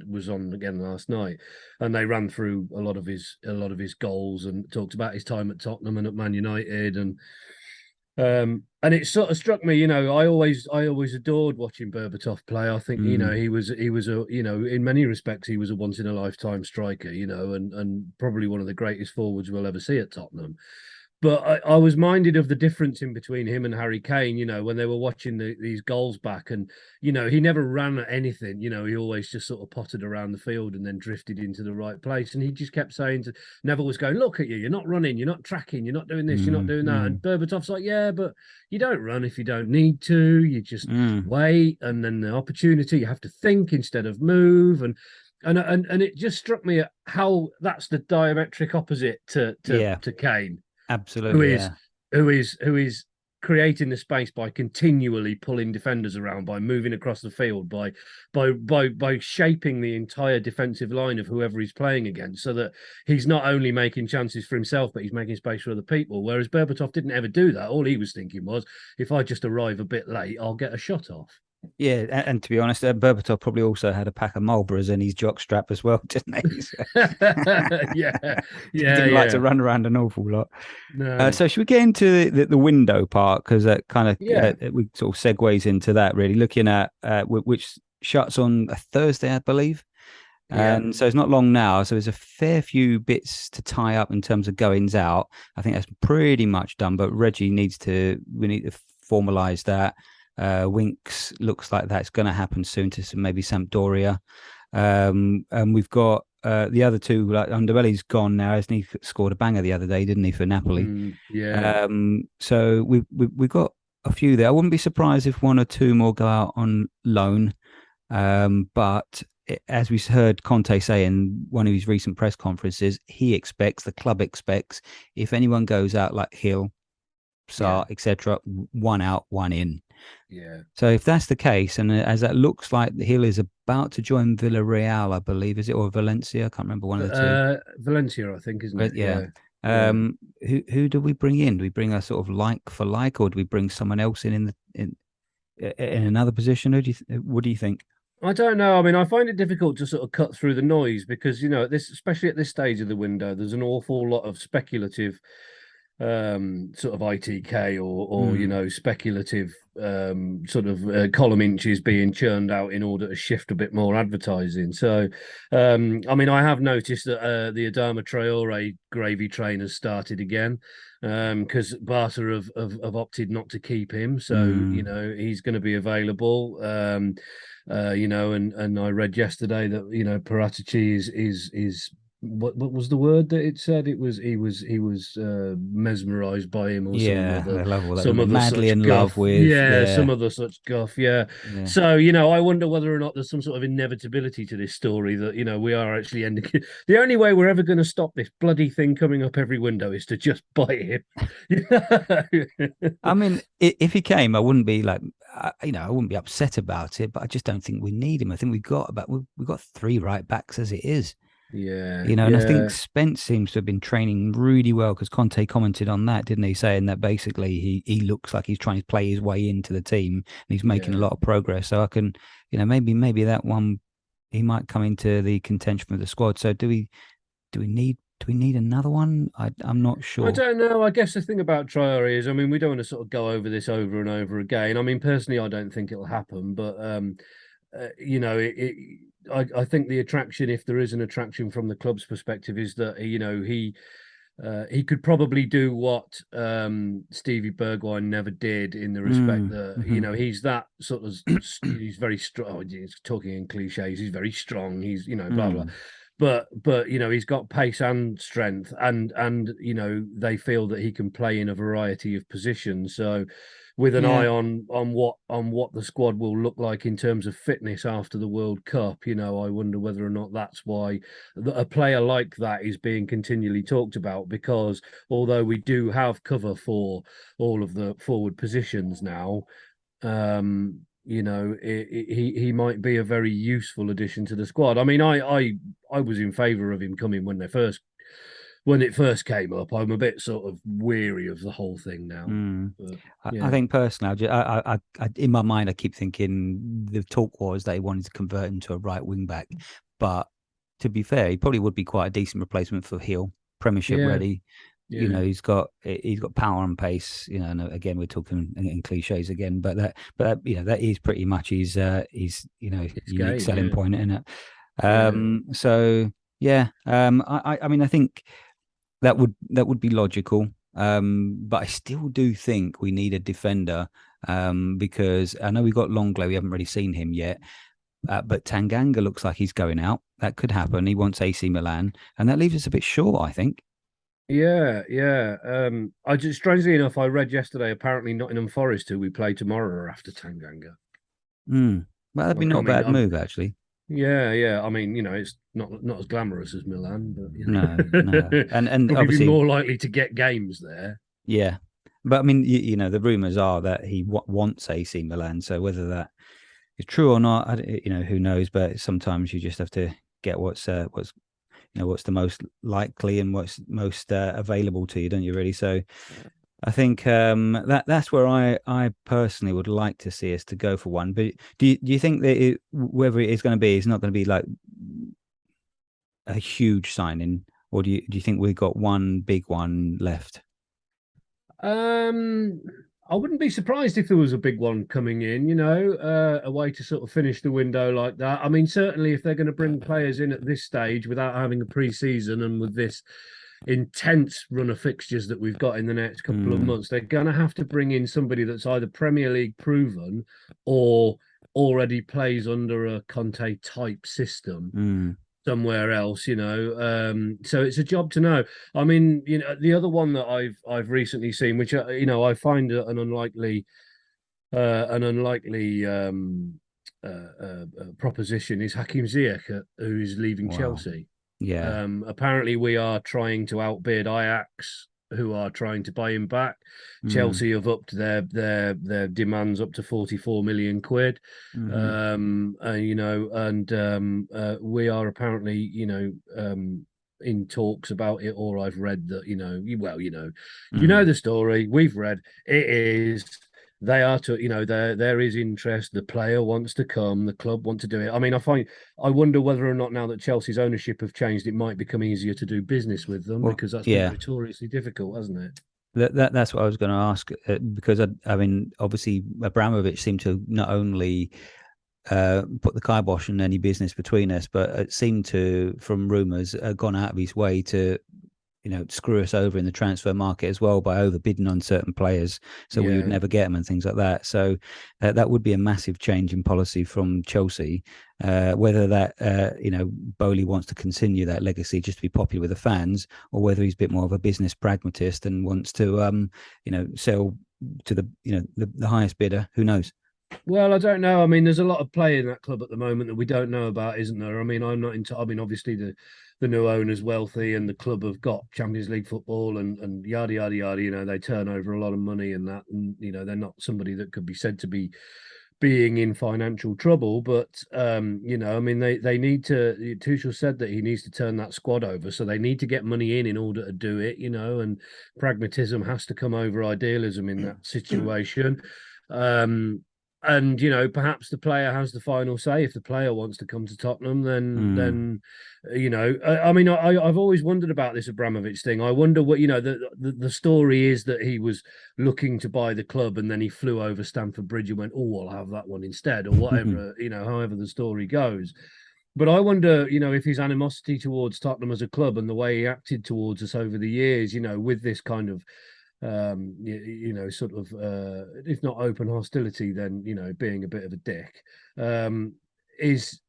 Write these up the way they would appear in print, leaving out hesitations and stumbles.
was on again last night, and they ran through a lot of his goals and talked about his time at Tottenham and at Man United, and it sort of struck me, I always adored watching Berbatov play. I think, Mm. he was a, in many respects, he was a once in a lifetime striker, and probably one of the greatest forwards we'll ever see at Tottenham. But I was minded of the difference in between him and Harry Kane, when they were watching these goals back. And, he never ran at anything. He always just sort of potted around the field and then drifted into the right place. And he just kept saying to Neville was going, look at you, you're not running, you're not tracking, you're not doing this, you're not Mm. doing that. And Mm. Berbatov's like, yeah, but you don't run if you don't need to. You just Mm. wait. And then the opportunity, you have to think instead of move. And it just struck me at how that's the diametric opposite Yeah, to Kane, who absolutely. is Yeah. who is creating the space by continually pulling defenders around, by moving across the field, by shaping the entire defensive line of whoever he's playing against, so that he's not only making chances for himself, but he's making space for other people. Whereas Berbatov didn't ever do that. All he was thinking was, if I just arrive a bit late, I'll get a shot off. Yeah, and to be honest, Berbatov probably also had a pack of Marlboros in his jockstrap as well, didn't he? So Yeah, he yeah, didn't like to yeah. run around an awful lot. No, So should we get into the window part? Because that kind of yeah, we sort of segues into that, really, looking at which shuts on a Thursday, I believe. yeah. And so it's not long now. So there's a fair few bits to tie up in terms of goings out. I think that's pretty much done, but we need to formalize that. Winks looks like that's going to happen soon to maybe Sampdoria. And we've got the other two, like Underbelly's gone now, hasn't he? Scored a banger the other day, didn't he, for Napoli? Yeah. So we've got a few there. I wouldn't be surprised if one or two more go out on loan. But as we heard Conte say in one of his recent press conferences, the club expects, if anyone goes out like Hill, Yeah, Sarr, etc., one out, one in. yeah. So if that's the case, and as that looks like Hill is about to join Villarreal, I believe, is it, or Valencia? I can't remember, one of the two. Valencia, I think, isn't But it? yeah. Yeah, yeah. Who do we bring in? Do we bring a sort of like for like, or do we bring someone else in another position? What do you think? I don't know. I mean, I find it difficult to sort of cut through the noise because, especially at this stage of the window, there's an awful lot of speculative sort of ITK or Mm, speculative sort of column inches being churned out in order to shift a bit more advertising. So, I mean, I have noticed that the Adama Traore gravy train has started again because Barca have opted not to keep him. So, mm. he's going to be available. And I read yesterday that Paratici is what was the word that it said? It was he was mesmerized by him or Yeah, they love all that, don't some they? other Madly such in love guff. with, Yeah, some yeah, other such guff. Yeah. yeah. So I wonder whether or not there's some sort of inevitability to this story that we are actually ending. The only way we're ever going to stop this bloody thing coming up every window is to just buy him. I mean, if he came, I wouldn't be like, I wouldn't be upset about it, but I just don't think we need him. I think we've got three right backs as it is. Yeah, And I think yeah, Spence seems to have been training really well because Conte commented on that, didn't he? Saying that basically he looks like he's trying to play his way into the team and he's making a yeah. lot of progress. So I can, maybe that one he might come into the contention for the squad. So do we need another one? I'm not I sure. don't know. I guess the thing about Traore is, I mean, we don't want to sort of go over this over and over again. I mean, personally, I don't think it'll happen, but I think the attraction, if there is an attraction from the club's perspective, is that he could probably do what Stevie Bergwijn never did in the respect Mm, that hmm. he's that sort of he's very strong. Oh, he's talking in cliches. He's very strong. He's blah blah. Mm, But he's got pace and strength, and they feel that he can play in a variety of positions. So with an yeah. eye on what the squad will look like in terms of fitness after the World Cup, I wonder whether or not that's why a player like that is being continually talked about, because although we do have cover for all of the forward positions now, he might be a very useful addition to the squad. I mean, I was in favour of him coming when they first when it first came up. I'm a bit sort of weary of the whole thing now. Mm. But I yeah, think personally, in my mind, I keep thinking the talk was that he wanted to convert him to a right wing back. But to be fair, he probably would be quite a decent replacement for Hill, Premiership yeah, ready. yeah. He's got power and pace. And again, we're talking in cliches again, but that is pretty much his It's unique game. selling Yeah, point, isn't it? yeah. So yeah, I mean, I think that would be logical. But I still do think we need a defender. Because I know we've got Longley, we haven't really seen him yet. But Tanganga looks like he's going out. That could happen. He wants AC Milan, and that leaves us a bit short, I think. Yeah, yeah. I just strangely enough, I read yesterday. Apparently, Nottingham Forest, who we play tomorrow, are after Tanganga. Mm. Well, that'd be I not a mean, bad move, actually. yeah, yeah. I mean, it's not as glamorous as Milan, but No, no, and probably be obviously, more likely to get games there. yeah. But I mean, the rumors are that he wants AC Milan. So whether that is true or not, who knows? But sometimes you just have to get what's the most likely and what's most available to you, don't you? Really. So I think that's where I personally would like to see us to go for one. But do you think that whether it is going to be, it's not going to be like a huge signing, or do you think we've got one big one left? Um, I wouldn't be surprised if there was a big one coming in, a way to sort of finish the window like that. I mean, certainly if they're going to bring players in at this stage without having a pre-season and with this intense run of fixtures that we've got in the next couple of Mm, months, they're going to have to bring in somebody that's either Premier League proven or already plays under a Conte type system mm, somewhere else, so it's a job to know. I mean, the other one that I've recently seen, which I find an unlikely proposition, is Hakim Ziyech, who's leaving wow. Chelsea. Yeah. Apparently, we are trying to outbid Ajax, who are trying to buy him back. Mm, Chelsea have upped their demands up to 44 million quid. hmm. We are apparently, in talks about it, or I've read that, Mm, the story. We've read it is they are to, there is interest. The player wants to come, the club want to do it. I mean, I wonder whether or not now that Chelsea's ownership have changed, it might become easier to do business with them well, because that's been yeah. notoriously difficult, hasn't it? That's what I was going to ask, because I mean, obviously Abramovich seemed to not only put the kibosh on any business between us, but it seemed to, from rumours, gone out of his way to screw us over in the transfer market as well by overbidding on certain players, so we would Yeah. never get them and things like that. So that would be a massive change in policy from Chelsea. Whether that Bowley wants to continue that legacy just to be popular with the fans, or whether he's a bit more of a business pragmatist and wants to sell to the highest bidder. Who knows? Well, I don't know. I mean, there's a lot of play in that club at the moment that we don't know about, isn't there? I mean, I'm not into. I mean, obviously the new owner's wealthy, and the club have got Champions League football and yada yada yada. They turn over a lot of money and that, and they're not somebody that could be said to be being in financial trouble. But I mean, they need to. Tuchel said that he needs to turn that squad over, so they need to get money in order to do it. And pragmatism has to come over idealism in that situation. Um, and perhaps the player has the final say. If the player wants to come to Tottenham, then Mm, I mean, I've always wondered about this Abramovich thing. I wonder what the story is that he was looking to buy the club and then he flew over Stamford Bridge and went, oh, I'll have that one instead, or whatever, however the story goes. But I wonder, if his animosity towards Tottenham as a club and the way he acted towards us over the years, with this kind of sort of if not open hostility, then being a bit of a dick, is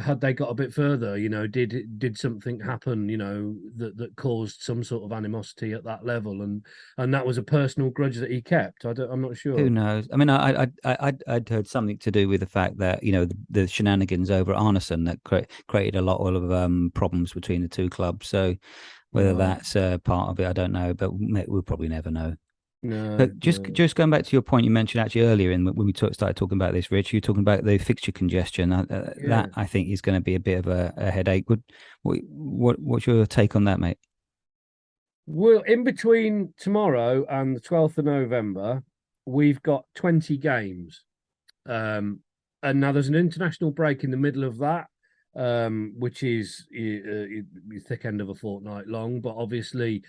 had they got a bit further, did something happen, that caused some sort of animosity at that level, and that was a personal grudge that he kept. I'm not who sure. knows? I mean, I'd heard something to do with the fact that the shenanigans over at Arneson that created a lot of problems between the two clubs. So whether Right. that's part of it, I don't know, but we'll probably never know. No, But just no. just going back to your point you mentioned actually earlier, in when we started talking about this, Rich, you were talking about the fixture congestion. Yeah. That I think is going to be a bit of a headache. What's your take on that, mate? Well, in between tomorrow and the 12th of November, we've got 20 games. And now there's an international break in the middle of that, which is thick end of a fortnight long. But obviously,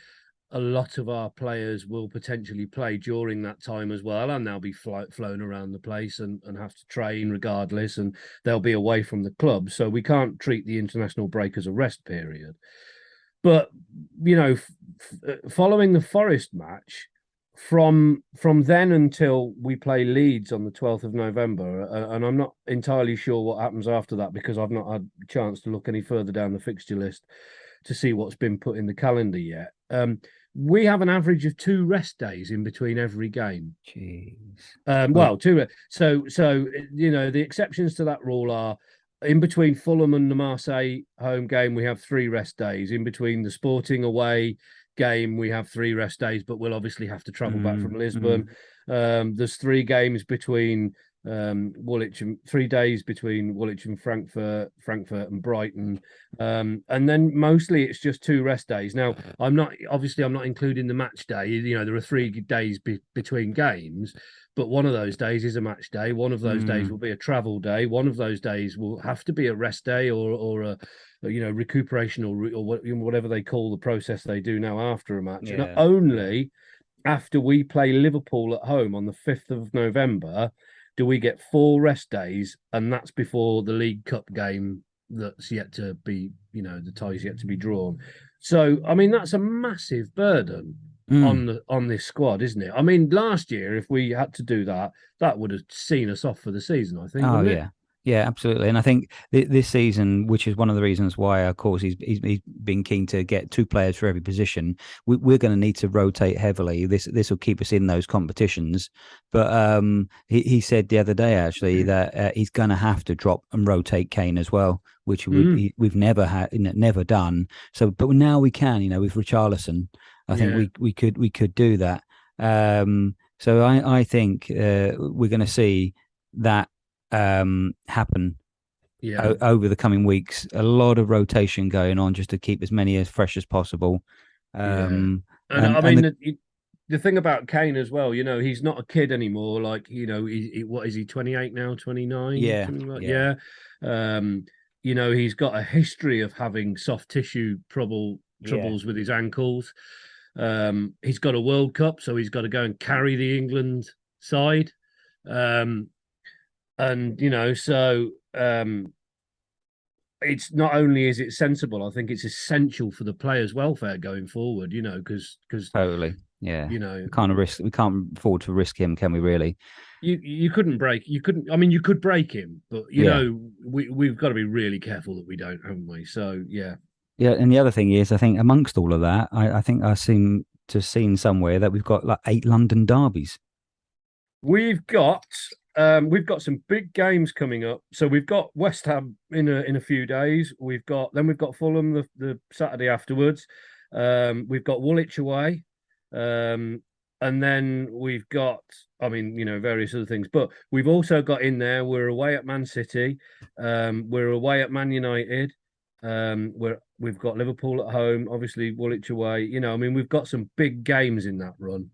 a lot of our players will potentially play during that time as well, and they'll be flown around the place and have to train regardless, and they'll be away from the club. So we can't treat the international break as a rest period. But following the Forest match, from then until we play Leeds on the 12th of November, and I'm not entirely sure what happens after that because I've not had a chance to look any further down the fixture list to see what's been put in the calendar yet. We have an average of 2 rest days in between every game. Jeez. Well, two. So the exceptions to that rule are in between Fulham and the Marseille home game, we have 3 rest days. In between the Sporting away game, we have 3 rest days, but we'll obviously have to travel back from Lisbon. There's 3 games between Woolwich and 3 days between Woolwich and Frankfurt and Brighton. And then mostly it's just 2 rest days. Now, I'm not including the match day. There are 3 days between games, but one of those days is a match day. One of those days will be a travel day. One of those days will have to be a rest day or a recuperation or whatever they call the process they do now after a match. Yeah. And only after we play Liverpool at home on the 5th of November do we get 4 rest days, and that's before the League Cup game that's yet to be, the tie's yet to be drawn. So, I mean, that's a massive burden on this squad, isn't it? I mean, last year, if we had to do that, that would have seen us off for the season, I think. Oh wouldn't yeah. it? Yeah, absolutely. And I think this season, which is one of the reasons why, of course, he's been keen to get 2 players for every position. We're going to need to rotate heavily. This will keep us in those competitions. But he said the other day actually that he's going to have to drop and rotate Kane as well, which we've never done. So, but now we can. With Richarlison, I think we could do that. So I think we're going to see that happen over the coming weeks. A lot of rotation going on just to keep as many as fresh as possible. The thing about Kane as well, he's not a kid anymore. Like, what is he, 28 now, 29? Yeah. Something like, yeah. He's got a history of having soft tissue troubles with his ankles. He's got a World Cup, so he's got to go and carry the England side. It's not only is it sensible, I think it's essential for the players' welfare going forward, because totally, yeah, we can't afford to risk him, can we really? You couldn't I mean, you could break him, but we've got to be really careful that we don't, haven't we? So yeah. And the other thing is, I think amongst all of that, I think I seem to have seen somewhere that we've got like 8 London derbies. We've got some big games coming up. So we've got West Ham in a few days. We've got Fulham the Saturday afterwards. We've got Woolwich away. And then we've got, various other things. But we've also got in there, we're away at Man City. We're away at Man United. We've got Liverpool at home, obviously Woolwich away. We've got some big games in that run.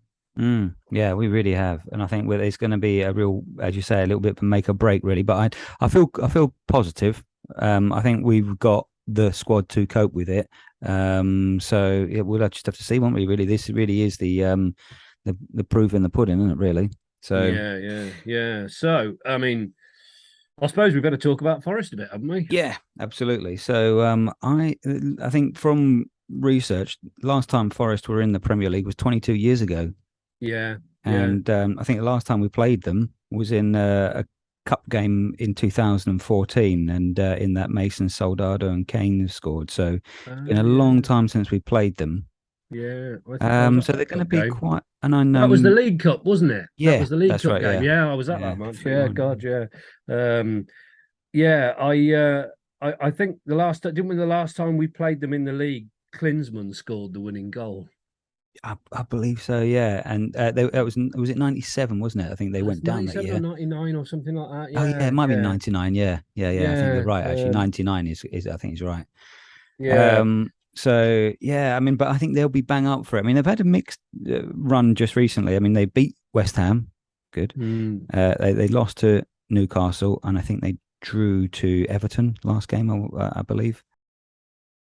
Yeah, we really have, and I think it's going to be a real, as you say, a little bit of a make or break, really. But I feel positive. I think we've got the squad to cope with it. So we'll just have to see, won't we? Really, this really is the proof in the pudding, isn't it? Really. So yeah. So I suppose we better talk about Forest a bit, haven't we? Yeah, absolutely. So I think from research, last time Forest were in the Premier League was 22 years ago. Yeah. And I think the last time we played them was in a cup game in 2014, and in that Mason, Soldado, and Kane scored. So it's been a long time since we played them. Yeah. So they're going to be quite an unknown. That was the League Cup, wasn't it? Yeah, that was the League Cup right, game. Yeah, I was at that match. Yeah, God, yeah. I think the last time we played them in the league, Klinsmann scored the winning goal. I believe so, yeah. And was it 97, wasn't it? I think they went down that year. 99 or something like that. Yeah, oh yeah, it might be 99. Yeah. I think you're right. Actually, 99 is I think is right. Yeah. So yeah, I mean, but I think they'll be bang up for it. I mean, they've had a mixed run just recently. I mean, they beat West Ham, good. Mm. They lost to Newcastle, and I think they drew to Everton last game, I believe.